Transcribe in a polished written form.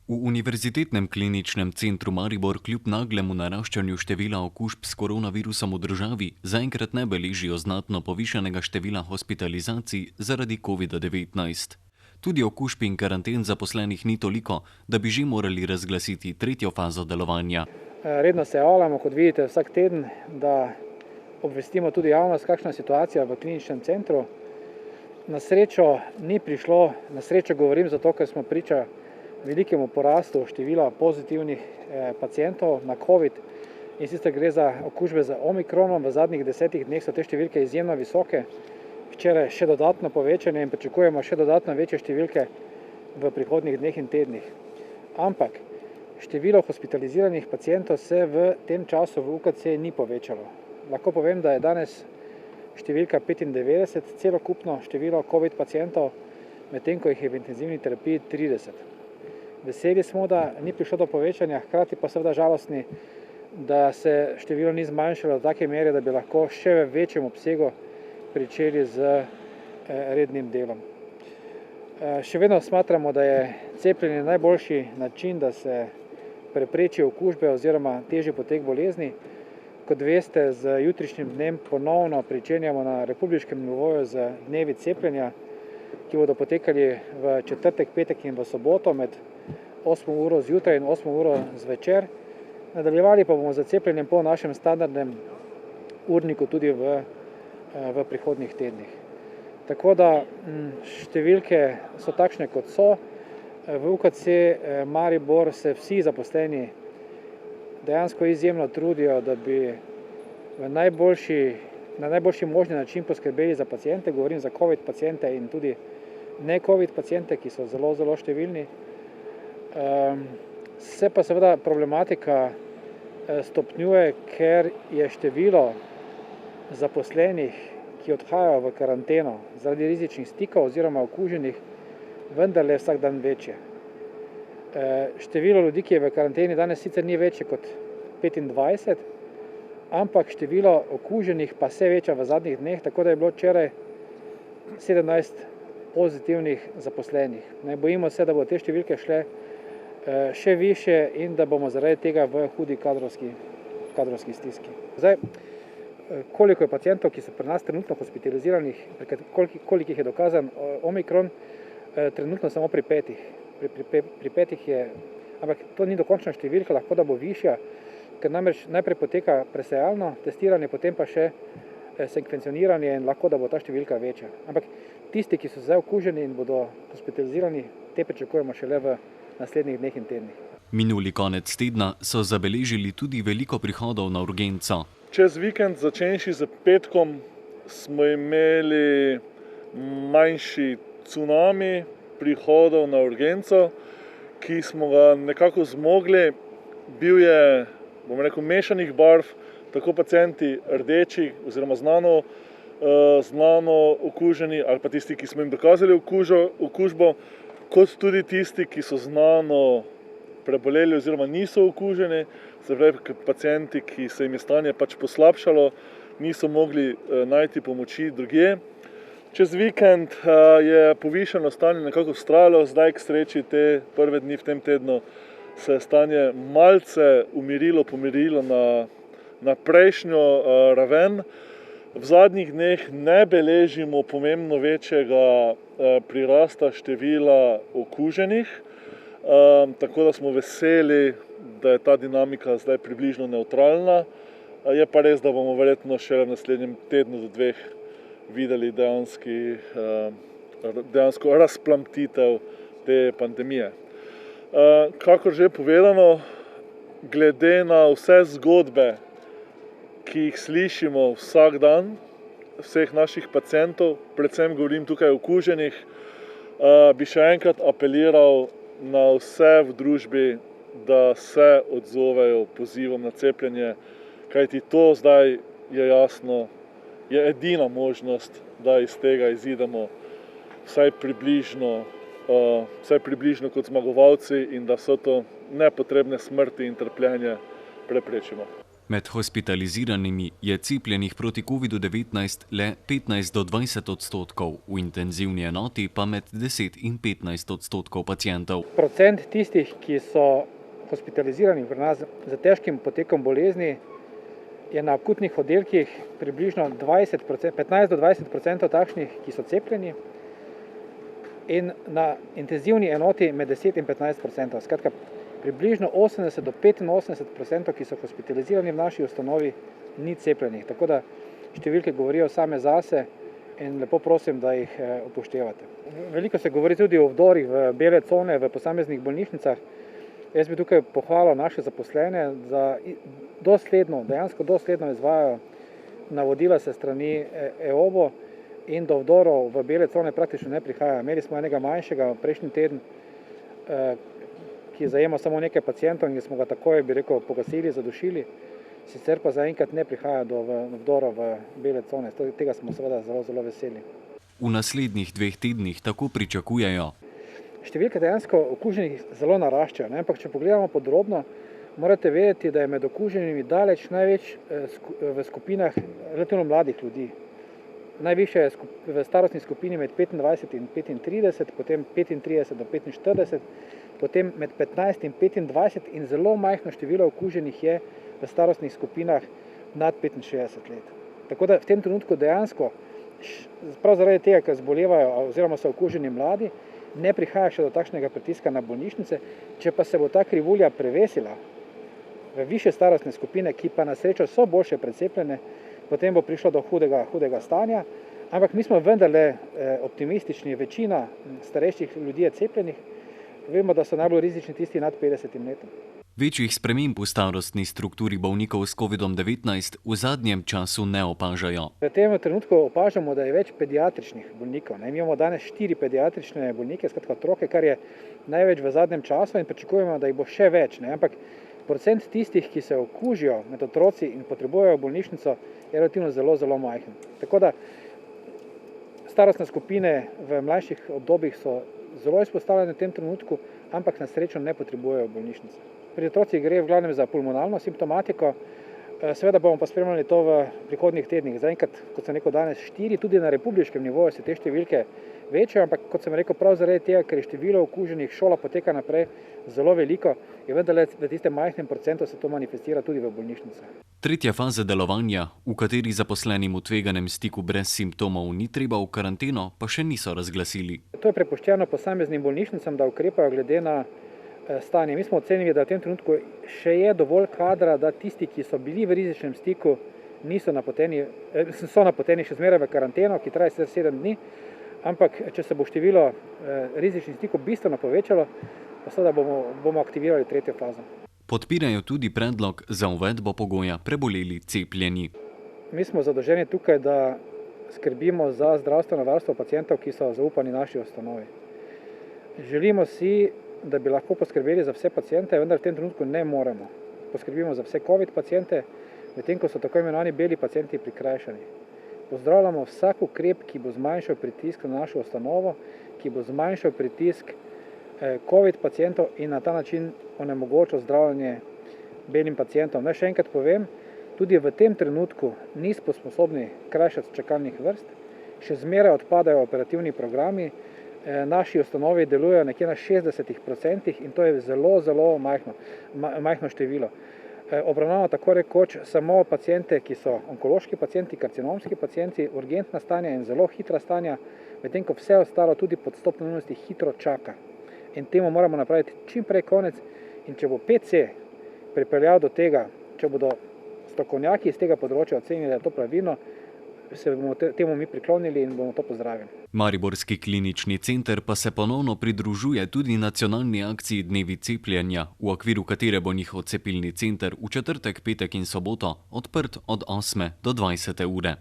V Univerzitetnem kliničnem centru Maribor kljub naglemu naraščanju števila okužb s koronavirusom v državi zaenkrat ne beležijo znatno povišanega števila hospitalizacij zaradi COVID-19. Tudi okužb in karanten zaposlenih ni toliko, da bi že morali razglasiti tretjo fazo delovanja. Redno se javljamo, kot vidite, vsak teden, da obvestimo tudi javnost, kakšna je situacija v kliničnem centru. Na srečo ni prišlo, na srečo govorim zato, ker smo priča velikemu porastu števila pozitivnih pacientov na COVID, in sicer gre za okužbe z omikronom. V zadnjih 10 dneh so te številke izjemno visoke, včeraj še dodatno povečanje in pričakujemo še dodatno večje številke v prihodnjih dneh in tednih. Ampak število hospitaliziranih pacientov se v tem času v UKC ni povečalo. Lahko povem, da je danes številka 95, celokupno število COVID pacientov, medtem ko jih je v intenzivni terapiji 30. Veseli smo, da ni prišlo do povečanja, hkrati pa seveda žalostni, da se število ni zmanjšalo do take mere, da bi lahko še v večjem obsegu pričeli z rednim delom. Še vedno smatramo, da je cepljenje najboljši način, da se prepreči okužbe oziroma težji potek bolezni. Kot veste, z jutrišnjim dnem ponovno pričenjamo na republiškem nivoju z dnevi cepljenja, ki bodo potekali v četrtek, petek in v soboto med 8 uro zjutraj in 8 uro zvečer. Nadaljevali pa bomo z cepljenjem po našem standardnem urniku tudi v prihodnjih tednih. Tako da številke so takšne, kot so. V UKC Maribor se vsi zaposleni dejansko izjemno trudijo, da bi na najboljši možni način poskrbeli za paciente, govorim za COVID paciente in tudi ne-COVID paciente, ki so zelo, zelo številni. Se pa seveda problematika stopnjuje, ker je število zaposlenih, ki odhajajo v karanteno zaradi rizičnih stikov oziroma okuženih, vendarle vsak dan večje. Število ljudi, ki je v karanteni, danes sicer ni večje kot 25, ampak število okuženih pa se veča v zadnjih dneh, tako da je bilo včeraj 17 pozitivnih zaposlenih. Bojimo se, da bo te številke šle še više in da bomo zaradi tega v hudi kadrovski stiski. Zdaj, koliko je pacientov, ki so pri nas trenutno hospitaliziranih, koliko jih je dokazan omikron, trenutno samo pri 5. Pri 5 je, ampak to ni dokončna številka, lahko da bo višja, ker namreč najprej poteka presejalno testiranje, potem pa še sekvencioniranje in lahko da bo ta številka večja. Ampak tisti, ki so zdaj okuženi in bodo hospitalizirani, te pričakujemo šele v naslednjih dneh in tednih. Minuli konec tedna so zabeležili tudi veliko prihodov na urgenco. Čez vikend, začenši z petkom, smo imeli manjši cunami prihodov na urgenco, ki smo ga nekako zmogli. Bil je, bom rekel, mešanih barv, tako pacienti rdeči oziroma znano okuženi ali pa tisti, ki smo jim dokazali okužbo, kot tudi tisti, ki so znano preboleli oziroma niso okuženi, se pravi pacienti, ki se jim je stanje pač poslabšalo, niso mogli najti pomoči drugje. Čez vikend je povišano stanje nekako vztrajalo, zdaj k sreči te prve dni v tem tednu se je stanje malce pomirilo na prejšnjo raven. V zadnjih dneh ne beležimo pomembno večjega prirasta števila okuženih, tako da smo veseli, da je ta dinamika zdaj približno nevtralna. Je pa res, da bomo verjetno še v naslednjem tednu do 2 videli dejansko razplamtitev te pandemije. Kakor že povedano, glede na vse zgodbe, ki jih slišimo vsak dan, vseh naših pacientov, predvsem govorim tukaj o okuženih, bi še enkrat apeliral na vse v družbi, da se odzovejo pozivom na cepljenje, kajti to zdaj je jasno, je edina možnost, da iz tega izidemo vsaj približno kot zmagovalci in da so to nepotrebne smrti in trpljenje preprečimo. Med hospitaliziranimi je cepljenih proti COVID-19 le 15 do 20 odstotkov, v intenzivni enoti pa med 10 in 15 odstotkov pacientov. Procent tistih, ki so hospitalizirani pri nas z težkim potekom bolezni, je na akutnih oddelkih približno 15 do 20% takšnih, ki so cepljeni, in na intenzivni enoti med 10 in 15%. Skratka, približno 80 do 85%, ki so hospitalizirani v naši ustanovi, ni cepljenih. Tako da številke govorijo same zase in lepo prosim, da jih upoštevate. Veliko se govori tudi o vdorih v bele cone v posameznih bolnišnicah. Jaz bi tukaj pohvalil naše zaposlene, da dejansko dosledno izvajajo navodila se strani EOBO in do vdorov v bele cone praktično ne prihaja. Imeli smo enega manjšega prejšnji teden, ki je zajemal samo nekaj pacientov in smo ga takoj, bi rekel, pogasili, zadušili. Sicer pa zaenkrat ne prihaja do vdora v bele cone. Tega smo seveda zelo, zelo veseli. V naslednjih 2 tednih tako pričakujejo. Številke dejansko okuženih zelo naraščajo, ampak če pogledamo podrobno, morate vedeti, da je med okuženimi daleč največ v skupinah relativno mladih ljudi. Najvišje je v starostni skupini med 25 in 35, potem 35 do 45, potem med 15 in 25 in zelo majhno število okuženih je v starostnih skupinah nad 65 let. Tako da v tem trenutku dejansko, prav zaradi tega, ker zbolevajo oziroma so okuženi mladi, ne prihaja še do takšnega pritiska na bolnišnice. Če pa se bo ta krivulja prevesila v više starostne skupine, ki pa na srečo so boljše precepljene, potem bo prišlo do hudega stanja. Ampak mi smo vendarle optimistični, večina starejših ljudi je cepljenih. Vemo, da so najbolj rizični tisti nad 50 letom. Večjih sprememb v starostni strukturi bolnikov s COVID-19 v zadnjem času ne opažajo. V tem trenutku opažamo, da je več pediatričnih bolnikov. Mi imamo danes 4 pediatrične bolnike, skratka otroke, kar je največ v zadnjem času in pričakujemo, da jih bo še več. Ampak procent tistih, ki se okužijo med otroci in potrebujejo bolnišnico, je relativno zelo, zelo majhen. Tako da starostne skupine v mlajših obdobjih so zelo izpostavljene v tem trenutku, ampak na srečo ne potrebujejo bolnišnice. Pri otrocih gre v glavnem za pulmonalno simptomatiko, seveda bomo pa spremljali to v prihodnjih tednih. Zaenkrat, kot sem rekel, danes 4, tudi na republiškem nivoju se te številke večajo, ampak kot sem rekel, prav zaradi tega, ker je število okuženih, šola poteka naprej zelo veliko, je vendarle v tistem majhnem procentu se to manifestira tudi v bolnišnicah. Tretja faza delovanja, v kateri zaposlenim v tveganem stiku brez simptomov ni treba v karanteno, pa še niso razglasili. To je prepuščeno posameznim bolnišnicam, da ukrepajo glede na stanje. Mi smo ocenili, da v tem trenutku še je dovolj kadra, da tisti, ki so bili v rizičnem stiku, so napoteni še zmeraj v karanteno, ki traja 7 dni, ampak če se bo število rizičnih stikov bistveno povečalo, pa seveda bomo aktivirali tretjo fazo. Podpirajo tudi predlog za uvedbo pogoja preboleli cepljeni. Mi smo zadolženi tukaj, da skrbimo za zdravstveno varstvo pacientov, ki so zaupani naši ustanovi. Želimo si, da bi lahko poskrbeli za vse paciente, vendar v tem trenutku ne moremo. Poskrbimo za vse COVID paciente, medtem ko so tako imenovani beli pacienti prikrajšani. Pozdravljamo vsak ukrep, ki bo zmanjšal pritisk na našo ustanovo, ki bo zmanjšal pritisk COVID pacientov in na ta način onemogočil zdravljenje belim pacientom. Naj še enkrat povem, tudi v tem trenutku nismo sposobni krajšati čakalnih vrst, še zmeraj odpadajo operativni programi, naši ustanovi delujejo nekje na 60% in to je zelo, zelo majhno število. Obravnavamo tako rekoč samo paciente, ki so onkološki pacienti, karcinomski pacienti, urgentna stanja in zelo hitra stanja, medtem ko vse ostalo tudi pod stopnjo nujnosti hitro čaka. In temu moramo napraviti čim prej konec in če bo PC pripeljal do tega, če bodo strokovnjaki iz tega področja ocenili, da je to pravilno, se bomo temu mi priklonili in bomo to pozdravili. Mariborski klinični center pa se ponovno pridružuje tudi nacionalni akciji Dnevi cepljenja, v okviru katere bo njihov cepilni center v četrtek, petek in soboto odprt od 8 do 20 ure.